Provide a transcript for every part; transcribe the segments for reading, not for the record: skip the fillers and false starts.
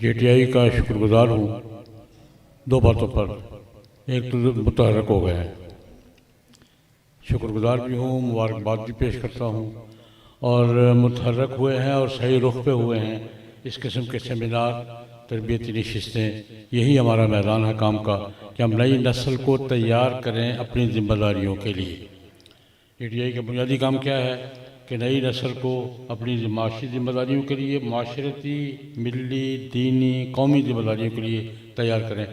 JTI کا شکر گزار ہوں دو باتوں پر۔ ایک تو متحرک ہو گئے ہیں، شکر گزار بھی ہوں، مبارکباد بھی پیش کرتا ہوں، اور متحرک ہوئے ہیں اور صحیح رخ پہ ہوئے ہیں۔ اس قسم کے سیمینار، تربیتی نشستیں، یہی ہمارا میدان ہے کام کا کہ ہم نئی نسل کو تیار کریں اپنی ذمہ داریوں کے لیے۔ JTI کا بنیادی کام کیا ہے کہ نئی نسل کو اپنی معاشی ذمہ داریوں کے لیے، معاشرتی، ملی، دینی، قومی ذمہ داریوں کے لیے تیار کریں۔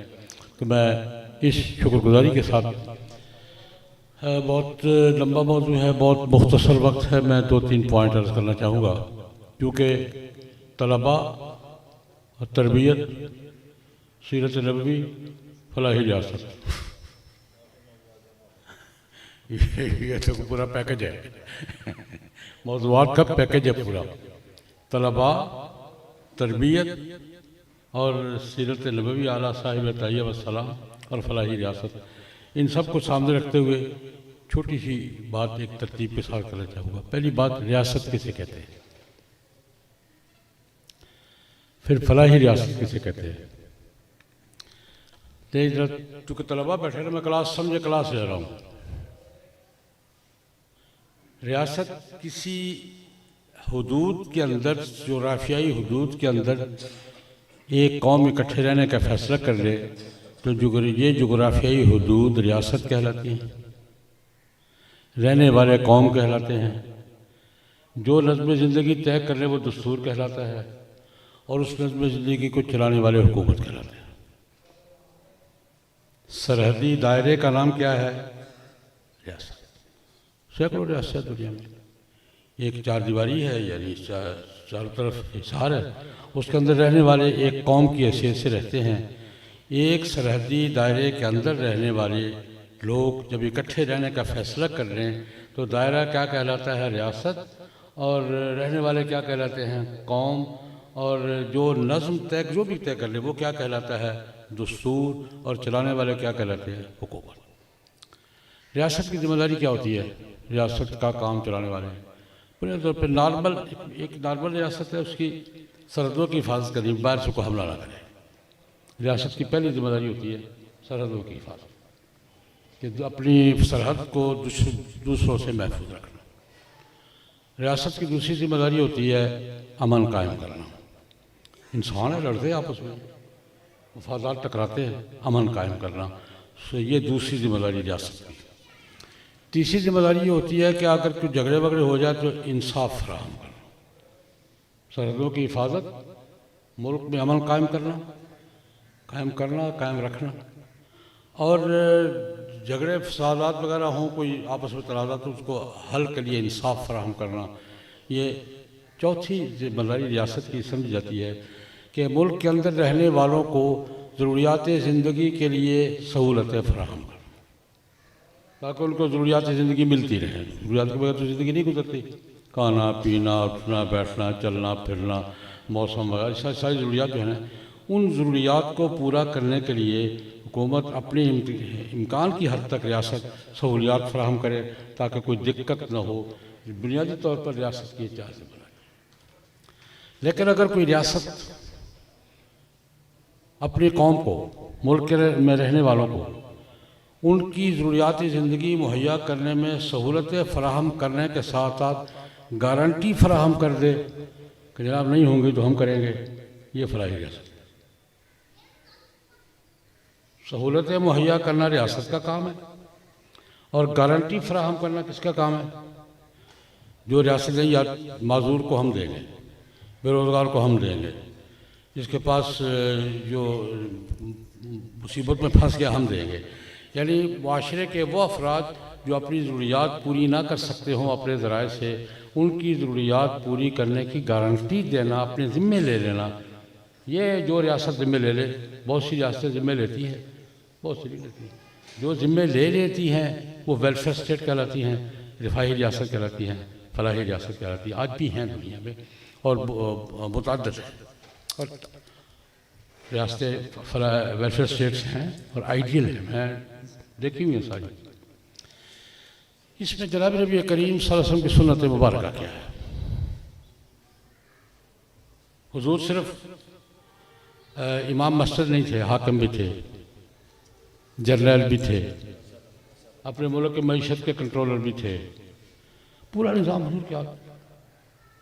تو میں اس شکر گزاری کے ساتھ، بہت لمبا موضوع ہے، بہت مختصر وقت ہے، میں 2-3 پوائنٹ عرض کرنا چاہوں گا، کیونکہ طلباء اور تربیت، سیرت نبوی، فلاحی ریاست، یہ تو پورا پیکج ہے، موضوعات کا پیکج ہے پورا۔ طلباء، تربیت اور سیرت نبوی اعلیٰ صاحب طیب والسلام اور فلاحی ریاست، ان سب کو سامنے رکھتے ہوئے چھوٹی سی بات ایک ترتیب کے ساتھ کرنا چاہوں گا۔ پہلی بات، ریاست کسے کہتے ہیں، پھر فلاحی ریاست کسے کہتے ہیں۔ چونکہ طلباء بیٹھے ہیں، میں کلاس سمجھے کلاس لے رہا ہوں۔ ریاست کسی حدود کے اندر، جغرافیائی حدود کے اندر ایک قوم اکٹھے رہنے کا فیصلہ کر لے تو یہ جغرافیائی حدود ریاست کہلاتی ہیں، رہنے والے قوم کہلاتے ہیں۔ جو نظم زندگی طے کر لے وہ دستور کہلاتا ہے، اور اس نظم زندگی کو چلانے والے حکومت کہلاتے ہیں۔ سرحدی دائرے کا نام کیا ہے؟ ریاست۔ سینکڑوں ریاست دنیا میں، ایک چار دیواری ہے، یعنی چاروں طرف حصار ہے، اس کے اندر رہنے والے ایک قوم کی حیثیت سے رہتے ہیں۔ ایک سرحدی دائرے کے اندر رہنے والے لوگ جب اکٹھے رہنے کا فیصلہ کر رہے ہیں تو دائرہ کیا کہلاتا ہے؟ ریاست، اور رہنے والے کیا کہلاتے ہیں؟ قوم، اور جو نظم جو بھی طے کر لے وہ کیا کہلاتا ہے؟ دستور، اور چلانے والے کیا کہلاتے ہیں؟ حکومت۔ ریاست کی ذمہ داری کیا ہوتی ہے؟ ریاست کا کام چلانے والے بنیادی طور پہ ایک نارمل ریاست ہے، اس کی سرحدوں کی حفاظت کرنی، باہر سے کوئی حملہ نہ کرے۔ ریاست کی پہلی ذمہ داری ہوتی ہے سرحدوں کی حفاظت، کہ اپنی سرحد کو دوسروں سے محفوظ رکھنا۔ ریاست کی دوسری ذمہ داری ہوتی ہے امن قائم کرنا۔ انسان ہے، لڑتے ہیں آپس میں، مفادات ٹکراتے ہیں، امن قائم کرنا، یہ دوسری ذمہ داری ریاست کی۔ تیسری ذمہ داری یہ ہوتی ہے کہ اگر کوئی جھگڑے وگڑے ہو جائے تو انصاف فراہم کرنا، سرحدوں کی حفاظت، ملک میں امن قائم رکھنا، اور جھگڑے فسادات وغیرہ ہوں، کوئی آپس میں تنازعات تو اس کو حل کے لیے انصاف فراہم کرنا۔ یہ چوتھی ذمہ داری ریاست کی سمجھی جاتی ہے کہ ملک کے اندر رہنے والوں کو ضروریات زندگی کے لیے سہولتیں فراہم کرنا، تاکہ ان کو ضروریات زندگی ملتی رہیں۔ ضروریات کے بغیر تو زندگی نہیں گزرتی، کھانا پینا، اٹھنا بیٹھنا، چلنا پھرنا، موسم وغیرہ، ساری ضروریات جو ہیں، ان ضروریات کو پورا کرنے کے لیے حکومت اپنے امکان کی حد تک ریاست سہولیات فراہم کرے تاکہ کوئی دقت نہ ہو۔ بنیادی طور پر ریاست کی چار ذمہ داری۔ لیکن اگر کوئی ریاست اپنی قوم کو، ملک میں رہنے والوں کو ان کی ضروریات زندگی مہیا کرنے میں سہولتیں فراہم کرنے کے ساتھ ساتھ گارنٹی فراہم کر دے کہ جناب نہیں ہوں گی تو ہم کریں گے، یہ فلاحی ریاست۔ سہولتیں مہیا کرنا ریاست کا کام ہے، اور گارنٹی فراہم کرنا کس کا کام ہے؟ جو ریاست دیں، یا معذور کو ہم دیں گے، بے روزگار کو ہم دیں گے، جس کے پاس جو مصیبت میں پھنس گیا ہم دیں گے۔ یعنی معاشرے کے وہ افراد جو اپنی ضروریات پوری نہ کر سکتے ہوں اپنے ذرائع سے، ان کی ضروریات پوری کرنے کی گارنٹی دینا، اپنے ذمے لے لینا، یہ جو ریاست ذمے لے لے، بہت سی ریاستیں ذمے لیتی ہیں، بہت سی نہیں لیتی ہیں۔ جو ذمے لے لیتی ہیں وہ ویلفیئر اسٹیٹ کہلاتی ہیں، رفاہی ریاست کہلاتی ہیں، فلاحی ریاست کہلاتی ہیں، آج بھی ہیں دنیا میں، اور متعدد ہیں، اور ریاستیں ویلفیئر اسٹیٹس ہیں اور آئیڈیل ہیں، میں دیکھی ہوئی ہیں ساری۔ اس میں جناب نبی کریم صلی اللہ علیہ وسلم کی سنت مبارکہ کیا ہے؟ حضور صرف امام مسجد نہیں تھے، حاکم بھی تھے، جرنیل بھی تھے، اپنے ملک کے معیشت کے کنٹرولر بھی تھے، پورا نظام حضور کیا،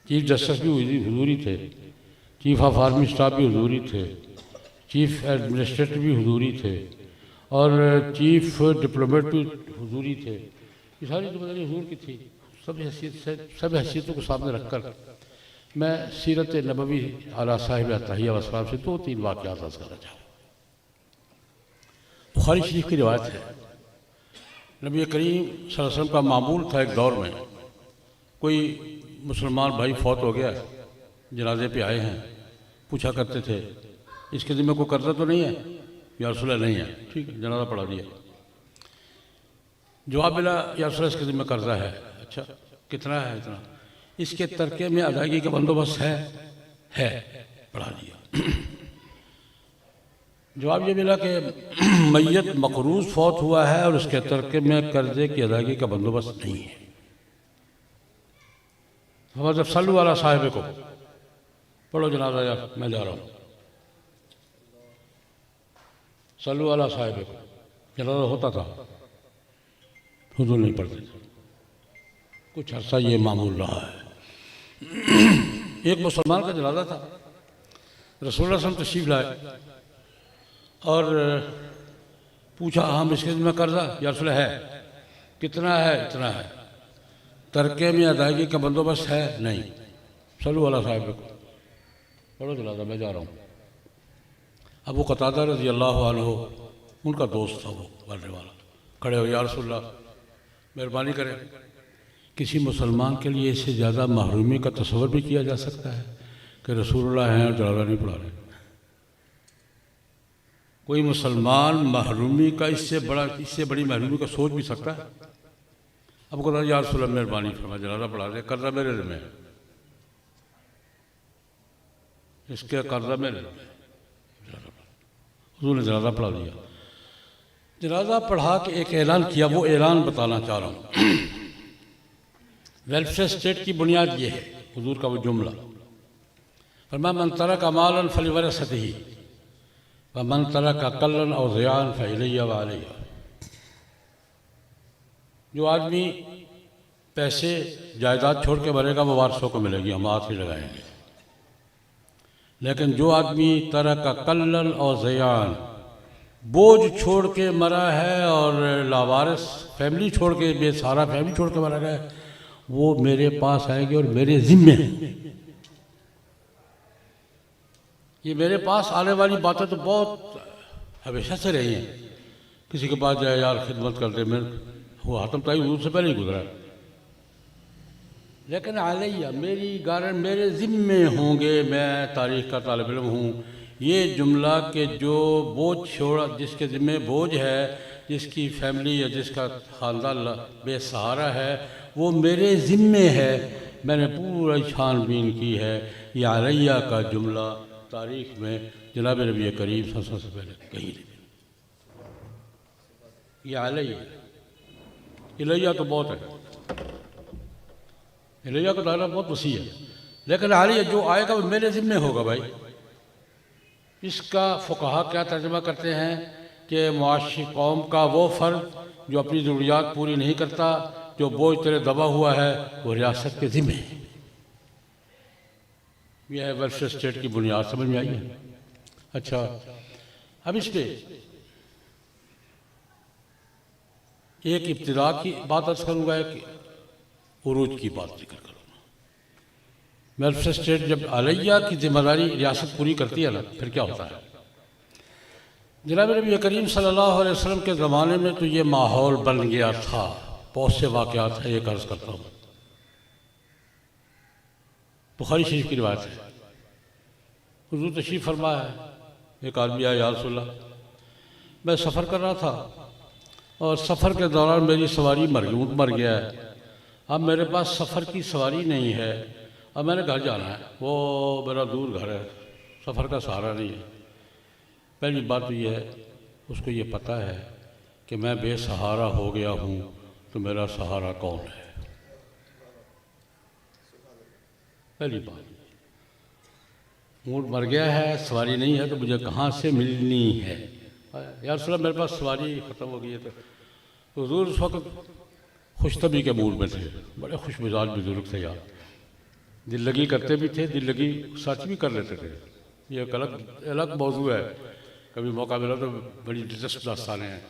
چیف جسٹس بھی حضوری تھے، چیف آف آرمی اسٹاف بھی حضوری تھے، چیف ایڈمنسٹریٹر بھی حضوری تھے، اور چیف ڈپلومیٹ بھی حضوری تھے۔ یہ ساری ذمہ داری حضور کی تھی۔ سب حیثیتوں کو سامنے رکھ کر میں سیرت نبوی اعلیٰ صاحب اطہیہ والسلام سے 2-3 واقعات عرض کرنا چاہوں۔ بخاری شریف کی روایت ہے، نبی کریم صلی اللہ علیہ وسلم کا معمول تھا ایک دور میں، کوئی مسلمان بھائی فوت ہو گیا، جنازے پہ آئے ہیں، پوچھا کرتے تھے اس کے ذمہ کوئی قرضہ تو نہیں ہے؟ یا رسول اللہ نہیں ہے، ٹھیک ہے، جنازہ پڑھا دیا۔ جواب ملا یا رسول اللہ اس کے ذمہ قرضہ ہے۔ اچھا کتنا ہے؟ اتنا۔ اس کے ترکے میں ادائیگی کا بندوبست ہے، پڑھا دیا۔ جواب یہ ملا کہ میت مقروض فوت ہوا ہے اور اس کے ترکے میں قرضے کی ادائیگی کا بندوبست نہیں ہے۔ جب صلو علی صاحب کو پڑھو جنازہ، یا میں جا رہا ہوں، صلو علی صاحب کو جنازہ ہوتا تھا، حضور نہیں پڑھتے تھے، کچھ عرصہ یہ معمول رہا ہے۔ ایک مسلمان کا جنازہ تھا، رسول اللہ صلی اللہ علیہ وسلم تشریف لائے اور پوچھا ہم اس کے ذمہ قرضہ؟ یا رسول اللہ ہے۔ کتنا ہے؟ اتنا ہے۔ ترکے میں ادائیگی کا بندوبست ہے؟ نہیں۔ صلو علی صاحب کو پڑھو جنازہ، میں جا رہا ہوں۔ ابو قتادہ رضی اللہ عنہ، ان کا دوست تھا وہ مرنے والا، کھڑے ہو، یا رسول اللہ مہربانی کریں، کسی مسلمان کے لیے اس سے زیادہ محرومی کا تصور بھی کیا جا سکتا ہے کہ رسول اللہ ہیں اور جنازہ نہیں پڑھا رہے؟ کوئی مسلمان محرومی کا اس سے بڑی محرومی کا سوچ بھی سکتا ہے؟ اب کو یا رسول اللہ مہربانی فرما، جنازہ پڑھا رہے، قرضہ میرے ذمہ ہے، اس کے قرضہ میرے ذمہ ہے۔ حضور نے جنازہ پڑھا دیا۔ جنازہ پڑھا کے ایک اعلان کیا، وہ اعلان بتانا چاہ رہا ہوں۔ ویلفیئر اسٹیٹ کی بنیاد یہ ہے، حضور کا وہ جملہ، فرمایا من ترک مالا فلورثته ومن ترک قلا او ضیاعا فالی وعلی۔ جو آدمی پیسے جائیداد چھوڑ کے مرے گا وہ وارثوں کو ملے گی، ہم ہاتھ ہی لگائیں گے۔ لیکن جو آدمی ترک قلا او ضیاعا، بوجھ چھوڑ کے مرا ہے اور لاوارث فیملی چھوڑ کے، بے سہارا فیملی چھوڑ کے مرا ہے، وہ میرے پاس آئیں گے اور میرے ذمے ہیں۔ یہ میرے پاس آنے والی باتیں تو بہت ہمیشہ سے رہی ہیں، کسی کے پاس جائے یار خدمت کر دے، وہ حاتم طائی حضور سے پہلے ہی گزرا ہے، لیکن علیہ میرے ذمے ہوں گے، میں تاریخ کا طالب علم ہوں۔ یہ جملہ کہ جو بوجھ چھوڑا، جس کے ذمے بوجھ ہے، جس کی فیملی یا جس کا خاندان بے سہارا ہے، وہ میرے ذمے ہے، میں نے پورا چھان بین کی ہے۔ یہ علیہ کا جملہ تاریخ میں جناب نبی کریم صلی اللہ علیہ وسلم سے پہلے کہیں نہیں۔ یہ علیہ تو بہت ہے، علیہ کا دائرہ بہت وسیع ہے، لیکن علیہ جو آئے گا وہ میرے ذمے ہوگا بھائی۔ اس کا فقہا کیا ترجمہ کرتے ہیں کہ معاشی قوم کا وہ فرد جو اپنی ضروریات پوری نہیں کرتا، جو بوجھ تیرے دبا ہوا ہے، وہ ریاست کے ذمے ہے۔ یہ ہے ویلفیئر اسٹیٹ کی بنیاد، سمجھ میں آئی ہے؟ اچھا اب اس پہ ایک ابتدا کی بات عرض کروں گا، ایک عروج کی بات ذکر کروں گا۔ ویلفیئر اسٹیٹ جب علیہ کی ذمہ داری ریاست پوری کرتی ہے نا، پھر کیا ہوتا ہے؟ جناب نبی کریم صلی اللہ علیہ وسلم کے زمانے میں تو یہ ماحول بن گیا تھا، بہت سے واقعات ہیں، ایک عرض کرتا ہوں۔ بخاری شریف کی روایت ہے، حضور تشریف فرما ہے، ایک آدمی آیا، یا رسول اللہ میں سفر کر رہا تھا اور سفر کے دوران میری سواری مر گیا ہے، اب میرے پاس سفر کی سواری نہیں ہے، اب میں نے گھر جانا ہے، وہ میرا دور گھر ہے، سفر کا سہارا نہیں ہے۔ پہلی بات تو یہ ہے، اس کو یہ پتہ ہے کہ میں بے سہارا ہو گیا ہوں، تو میرا سہارا کون ہے؟ پہلی بات اونٹ مر گیا ہے، سواری نہیں ہے، تو مجھے کہاں سے ملنی ہے؟ یا رسول اللہ میرے پاس سواری ختم ہو گئی ہے۔ تو حضور اس وقت خوش طبعی کے موڈ میں تھے، بڑے خوش مزاج بزرگ تھے یار، دل لگی کرتے بھی تھے، دل لگی سچ بھی کر لیتے تھے۔ یہ ایک الگ موضوع ہے، کبھی موقع ملا تو بڑی دلچسپ داستانیں ہیں۔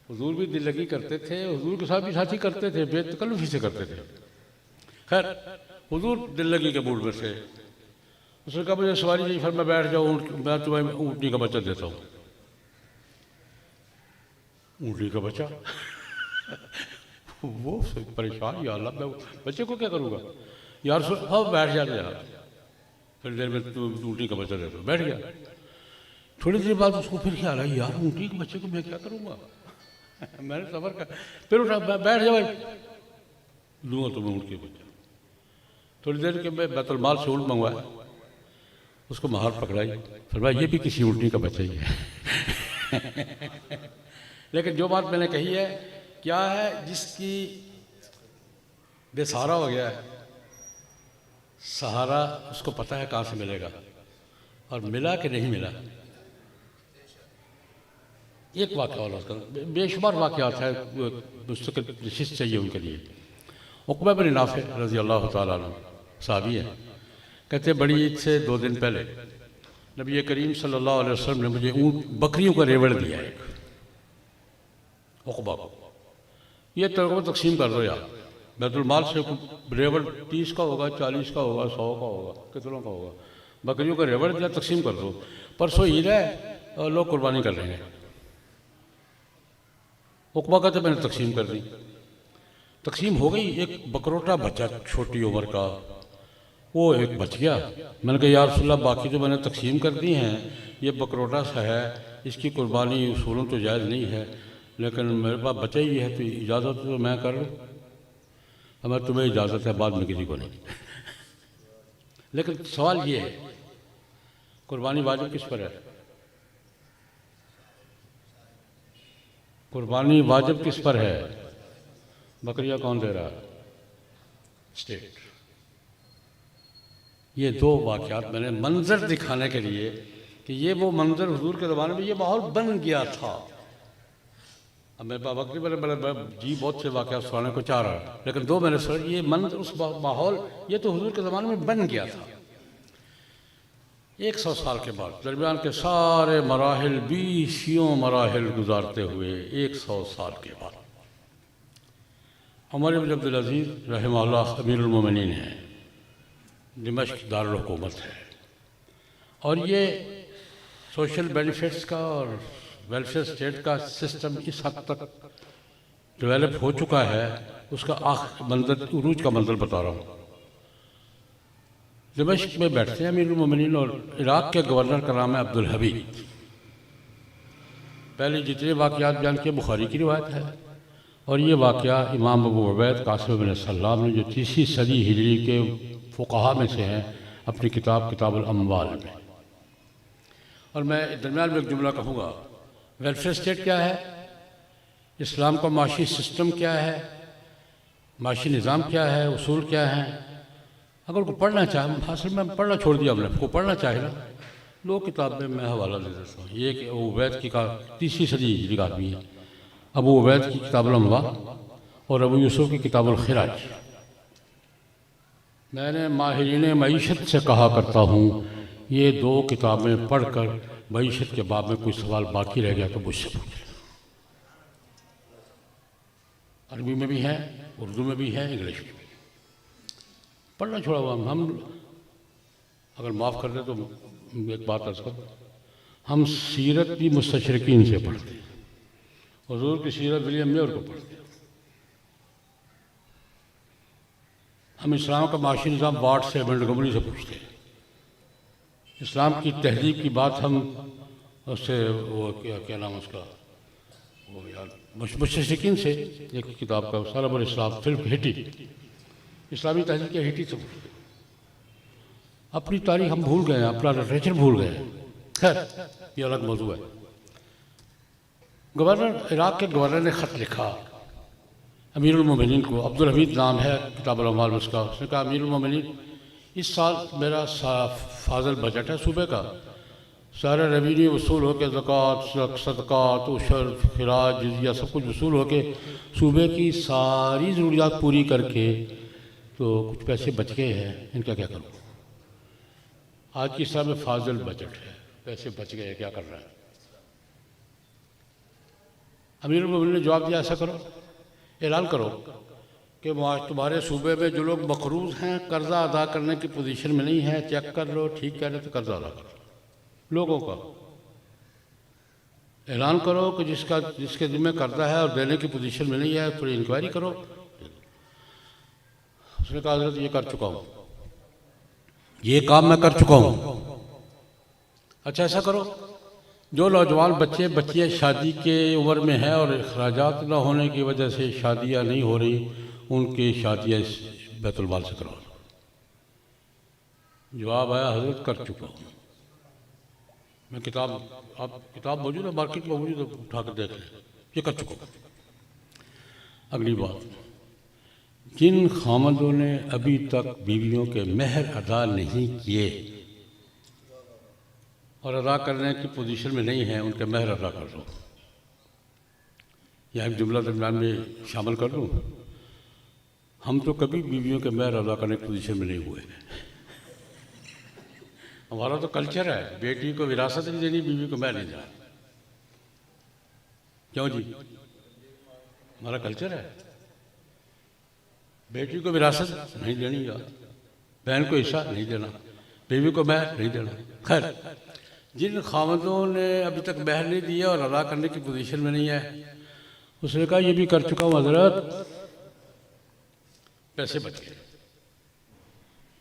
حضور بھی دل لگی کرتے تھے، حضور کے ساتھ بھی ساتھی کرتے تھے، بے تکلفی سے کرتے تھے۔ خیر حضور دل لگی کے موڈ میں تھے، اس نے کہا مجھے سواری نہیں، پھر میں بیٹھ جاؤں، میں تمہیں اونٹنی کا بچہ دیتا ہوں۔ اونٹنی کا بچہ؟ وہ پریشان، یا اللہ میں بچے کو کیا کروں گا؟ یا رسول اللہ بیٹھ جاتے یار، پھر دیر میں اونٹنی کا بچہ دیتا ہوں۔ بیٹھ گیا، تھوڑی دیر بعد اس کو پھر خیال آئی یار اونٹنی کے بچے کو میں کیا کروں گا؟ میں نے صبر کر، پھر اٹھا بیٹھ جا بھائی، لوں گا تمہیں اونٹ کے بچہ۔ تھوڑی دیر کے میں بیت المال سے اونٹ منگوایا، اس کو مہار پکڑائی، فرمایا یہ بھی کسی اونٹنی کا بچہ ہی ہے۔ لیکن جو بات میں نے کہی ہے کیا ہے، جس کی بے سہارا ہو گیا ہے، سہارا اس کو پتہ ہے کہاں سے ملے گا، اور ملا کہ نہیں ملا۔ ایک واقعہ اور اس کا بے شمار واقعات ہیں، مستقل نشست چاہیے ان کے لیے۔ عقبہ بن نافع رضی اللہ تعالیٰ عنہ صحابی ہیں، کہتے بڑی عید سے 2 دن پہلے نبی کریم صلی اللہ علیہ وسلم نے مجھے اونٹ بکریوں کا ریوڑ دیا ہے، عقبہ کو، یہ تقسیم کر دو یار، بیت المال سے ریوڑ 30 کا ہوگا، 40 کا ہوگا، 100 کا ہوگا، کتنوں کا ہوگا، بکریوں کا ریوڑ دیا، تقسیم کر دو، پرسوں عید ہے اور لوگ قربانی کر رہے ہیں۔ عقبہ کہتے میں نے تقسیم کر دی، تقسیم ہو گئی، ایک بکروٹا بچہ چھوٹی عمر کا، وہ ایک بچ گیا۔ میں نے کہا یا رسول اللہ باقی جو میں نے تقسیم کر دی ہیں یہ بکروٹا سا ہے، اس کی قربانی اصولوں تو جائز نہیں ہے، لیکن میرے پاس بچہ ہی ہے تو اجازت تو میں کر لوں۔ ہمیں تمہیں اجازت ہے، بعد میں کسی کو نہیں۔ لیکن سوال یہ ہے قربانی واجب کس پر ہے؟ قربانی واجب کس پر ہے؟ بکریاں کون دے رہا ہے؟ اسٹیٹ۔ یہ 2 واقعات میں نے منظر دکھانے کے لیے کہ یہ وہ منظر حضور کے زمانے میں یہ ماحول بن گیا تھا۔ اب میرے پاس وقت جی بہت سے واقعات سنانے کو چاہ رہا ہے، لیکن 2 میں نے سنا، یہ منظر اس ماحول یہ تو حضور کے زمانے میں بن گیا تھا۔ 100 سال کے بعد درمیان کے سارے مراحل 20 مراحل گزارتے ہوئے 100 سال کے بعد عمر بن عبدالعزیز رحمہ اللہ امیر المومنین ہیں، دمشق دارالحکومت ہے، اور یہ سوشل بینیفٹس کا اور ویلفیئر اسٹیٹ کا سسٹم اس حد تک ڈیولپ ہو چکا ہے، اس کا منظر عروج کا منظر بتا رہا ہوں۔ دمشق میں بیٹھتے ہیں امیر المومنین، اور عراق کے گورنر کا نام ہے عبدالحبیب۔ پہلے جتنے واقعات بیان کیے بخاری کی روایت ہے، اور یہ واقعہ امام ابو عبید قاسم بن سلام نے جو 3 صدی ہجری کے فقہاء میں سے ہیں اپنی کتاب الاموال میں۔ اور میں درمیان میں ایک جملہ کہوں گا، ویلفیئر اسٹیٹ کیا ہے، اسلام کا معاشی سسٹم کیا ہے، معاشی نظام کیا ہے، اصول کیا ہیں۔ اگر کوئی پڑھنا چاہے، حاصل میں پڑھنا چھوڑ دیا ہم نے، کوئی پڑھنا چاہے نا، 2 کتاب میں حوالہ دے دیتا ہوں۔ یہ کہ ابو عبید کی 3 صدی ہجری کا آدمی ہے، ابو عبید کی کتاب الاموال اور ابو یوسف کی کتاب الخراج۔ میں نے ماہرین معیشت سے کہا کرتا ہوں یہ 2 کتابیں پڑھ کر معیشت کے باب میں کوئی سوال باقی رہ گیا تو مجھ سے پوچھیں۔ عربی میں بھی ہیں، اردو میں بھی ہیں، انگلش میں بھی۔ پڑھنا چھوڑا ہوا ہم اگر معاف کر دیں تو ایک بات عرض کروں، ہم سیرت بھی مستشرقین سے پڑھتے ہیں، حضور کی سیرت ولیم میور کو پڑھتے ہیں۔ ہم اسلام کا معاشی نظام واٹ سے منٹگمری سے پوچھتے ہیں، اسلام کی تہذیب کی بات ہم اس سے وہ کیا نام اس کا وہ یار مستشرقین سے، ایک کتاب کا سالب الاسلام فلم ہٹی، اسلامی تہذیب کے ہٹی سے پوچھتے ہیں۔ اپنی تاریخ ہم بھول گئے ہیں، اپنا لٹریچر بھول گئے ہیں۔ خیر یہ الگ موضوع ہے۔ عراق کے گورنر نے خط لکھا امیر المومنین کو، عبدالحمید نام ہے کتاب الاموال میں اس کا۔ اس نے کہا امیر المومنین اس سال میرا فاضل بجٹ ہے صوبے کا، سارا ریونیو وصول ہو کے زکوٰۃ، صدقات، عشر، خراج، جزیہ سب کچھ وصول ہو کے صوبے کی ساری ضروریات پوری کر کے تو کچھ پیسے بچ گئے ہیں، ان کا کیا کروں؟ آج کی صاحب میں فاضل بجٹ ہے، پیسے بچ گئے، کیا کر رہا ہے؟ امیر المومنین نے جواب دیا ایسا کرو، اعلان کرو کہ تمہارے صوبے میں جو لوگ مقروض ہیں، قرضہ ادا کرنے کی پوزیشن میں نہیں ہے، چیک کر لو، ٹھیک کہہ رہے تو قرضہ ادا کرو۔ لوگوں کا اعلان کرو کہ جس کے ذمہ قرضہ ہے اور دینے کی پوزیشن میں نہیں ہے، تھوڑی انکوائری کرو۔ اس نے کہا حضرت یہ کر چکا ہوں، یہ کام میں کر چکا ہوں۔ اچھا ایسا کرو، جو نوجوان بچے بچیاں شادی کے عمر میں ہیں اور اخراجات نہ ہونے کی وجہ سے شادیاں نہیں ہو رہی، ان کی شادیاں بیت المال سے کرو۔ جواب آیا حضرت کر چکا ہوں۔ میں کتاب موجود ہے مارکیٹ میں، موجود ہے، اٹھا کر دیکھ لیں، یہ کر چکا ہوں۔ اگلی بات، جن خامندوں نے ابھی تک بیویوں کے مہر ادا نہیں کیے اور ادا کرنے کی پوزیشن میں نہیں ہیں، ان کے مہر ادا کر دو۔ یا ایک جملہ درمیان میں شامل کر دوں، ہم تو کبھی بیویوں کے مہر ادا کرنے کی پوزیشن میں نہیں ہوئے۔ ہمارا تو کلچر ہے، بیٹی کو وراثت نہیں دینی، بیوی کو مہر نہیں دینا۔ کیوں جی؟ ہمارا کلچر ہے، بیٹی کو وراثت نہیں دینی، یا بہن کو حصہ نہیں دینا، بیوی کو مہر نہیں دینا۔ خیر، جن خامندوں نے ابھی تک مہر نہیں دیا اور ادا کرنے کی پوزیشن میں نہیں ہے، اس نے کہا یہ بھی کر چکا ہوں حضرت، پیسے بچ گئے۔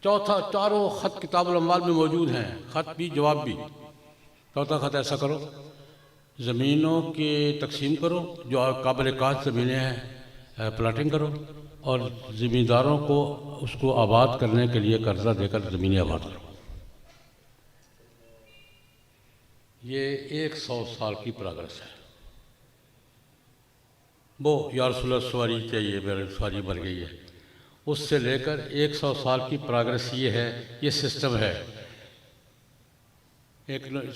چوتھا، چاروں خط کتاب الاموال میں موجود ہیں، خط بھی جواب بھی۔ چوتھا خط ایسا کرو، زمینوں کی تقسیم کرو، جو قابل کاشت زمینیں ہیں پلاٹنگ کرو، اور زمینداروں کو اس کو آباد کرنے کے لیے قرضہ دے کر زمینیں آباد کرو۔ یہ 100 سال کی پروگرس ہے۔ وہ یا رسول اللہ سواری چاہیے، میرے سواری بن گئی ہے، اس سے لے کر 100 سال کی پروگرس یہ ہے، یہ سسٹم ہے۔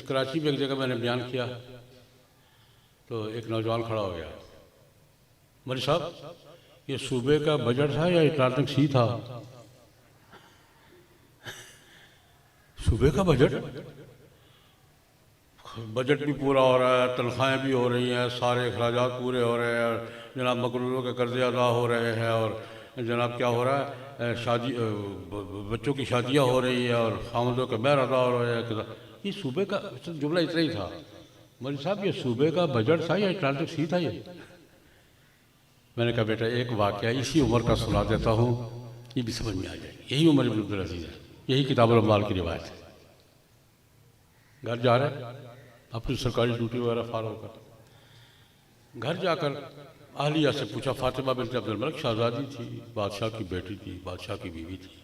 کراچی میں ایک جگہ میں نے بیان کیا تو ایک نوجوان کھڑا ہو گیا، مولوی صاحب یہ صوبے کا بجٹ تھا یا اٹلانٹک سی تھا؟ صوبے کا بجٹ بھی پورا ہو رہا ہے، تنخواہیں بھی ہو رہی ہیں، سارے اخراجات پورے ہو رہے ہیں، جناب مقروضوں کے قرضے ادا ہو رہے ہیں، اور جناب کیا ہو رہا ہے، بچوں کی شادیاں ہو رہی ہیں اور خامندوں کے مہر ادا ہو رہے ہیں۔ یہ صوبے کا جملہ اتنا ہی تھا۔ مولوی صاحب یہ صوبے کا بجٹ تھا یا اٹلانٹک سی تھا؟ یہ میں نے کہا بیٹا ایک واقعہ اسی عمر کا سنا دیتا ہوں، یہ بھی سمجھ میں آ جائے گی۔ یہی عمر ابن عبدالعزیز ہے، یہی کتاب الاموال کی روایت ہے۔ گھر جا رہے اپنی سرکاری ڈیوٹی وغیرہ فارغ کر، گھر جا کر اہلیہ سے پوچھا، فاطمہ بنت عبد الملک شہزادی تھی، بادشاہ کی بیٹی تھی، بادشاہ کی بیوی تھی،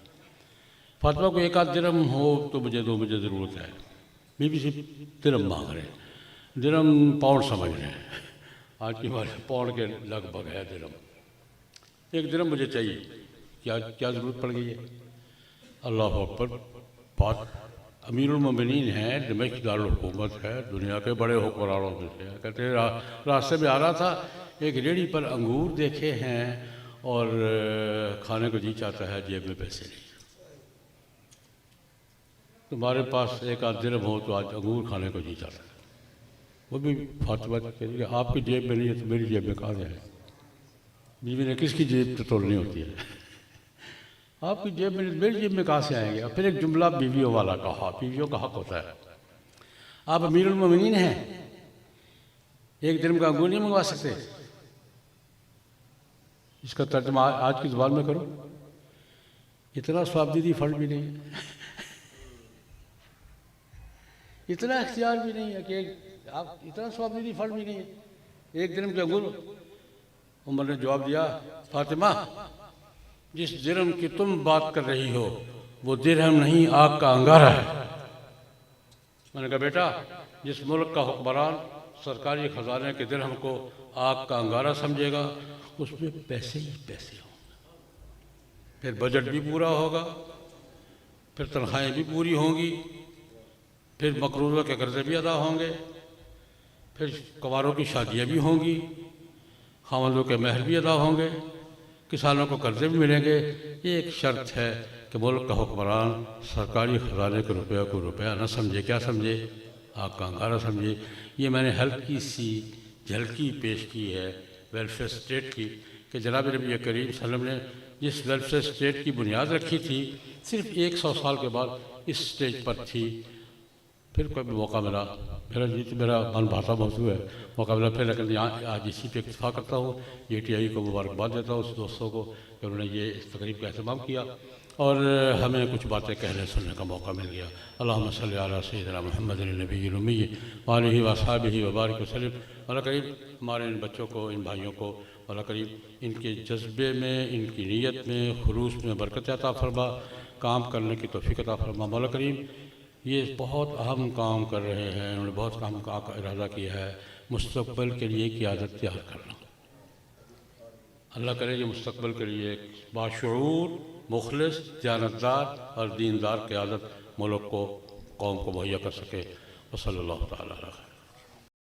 فاطمہ کو 1 آدھ درہم ہو تو مجھے دو، مجھے ضرورت ہے۔ بیوی سے درہم مانگ رہے ہیں، درہم پاؤنڈ سمجھ رہے ہیں، آج کی بات پاؤنڈ کے لگ بھگ ہے درہم۔ 1 درہم مجھے چاہیے، کیا ضرورت پڑ گئی ہے؟ اللہ اکبر، بات امیر المومنین ہیں، دمشق دارالحکومت ہے، دنیا کے بڑے حکمرانوں میں سے ہے۔ کہتے ہیں راستے میں آ رہا تھا، ایک ریڑھی پر انگور دیکھے ہیں اور کھانے کو جی چاہتا ہے، جیب میں پیسے نہیں۔ تمہارے پاس 1 آدھ درہم ہو تو آج انگور کھانے کو جی چاہتا ہے۔ وہ بھی فاطمہ کہتی ہے کہ آپ کی جیب میں نہیں ہے تو میری جیب میں کہاں جائے؟ بیوی نے کس کی جیب ٹٹولنی ہوتی ہے؟ آپ کی جیب میں، میری جیب میں کہاں سے آئیں گے؟ اور پھر ایک جملہ بیویوں والا کہا، بیویوں کا حق ہوتا ہے۔ آپ امیر المومنین ہیں، 1 درہم کا انگور نہیں منگوا سکتے؟ اس کا ترجمہ آج کی زبان میں کرو، اتنا ثوابدیدی فنڈ بھی نہیں ہے، اتنا اختیار بھی نہیں ہے کہ آپ، اتنا ثوابدیدی فنڈ بھی نہیں ہے، 1 درہم کے انگور۔ عمر نے جواب دیا، فاطمہ جس درہم کی تم بات کر رہی ہو وہ درہم نہیں، آگ کا انگارہ ہے۔ میں نے کہا بیٹا جس ملک کا حکمران سرکاری خزانے کے درہم کو آگ کا انگارہ سمجھے گا، اس میں پیسے ہی پیسے ہوں گے، پھر بجٹ بھی پورا ہوگا، پھر تنخواہیں بھی پوری ہوں گی، پھر مقروضہ کے قرضے بھی ادا ہوں گے، پھر کنواروں کی شادیاں بھی ہوں گی، خاوندوں کے مہر بھی ادا ہوں گے، کسانوں کو قرضے بھی ملیں گے۔ یہ ایک شرط ہے کہ ملک کا حکمران سرکاری خزانے کے روپیہ کو روپیہ نہ سمجھے، کیا سمجھے؟ آگ کا انگارہ سمجھے۔ یہ میں نے ہلکی سی جھلکی پیش کی ہے ویلفیئر اسٹیٹ کی، کہ جناب نبی کریم صلی اللہ علیہ وسلم نے جس ویلفیئر اسٹیٹ کی بنیاد رکھی تھی صرف 100 سال کے بعد اس سٹیج پر تھی۔ پھر کوئی بھی موقع ملا، میرا من بھاتا موضوع ہے، موقع ملا پھر، لیکن یہاں آج اسی پہ اکتفا کرتا ہوں۔ JTI کو مبارکباد دیتا ہوں اس دوستوں کو کہ انہوں نے یہ اس تقریب کا اہتمام کیا اور ہمیں کچھ باتیں کہنے سننے کا موقع مل گیا۔ اللہم صلی علی سیدنا محمد النبی الامی وآلہ واصحابہ وبارک وسلم۔ مولا کریم ہمارے ان بچوں کو، ان بھائیوں کو مولا کریم ان کے جذبے میں، ان کی نیت میں، خلوص میں برکت عطا فرما، کام کرنے کی توفیق عطا فرما۔ مولا کریم یہ بہت اہم کام کر رہے ہیں، انہوں نے بہت کام کا ارادہ کیا ہے، مستقبل کے لیے قیادت تیار کرنا۔ اللہ کرے یہ مستقبل کے لیے ایک باشعور، مخلص، دیانتدار اور دیندار قیادت ملک کو، قوم کو مہیا کر سکے۔ وصلی اللہ تعالیٰ علیہ وسلم۔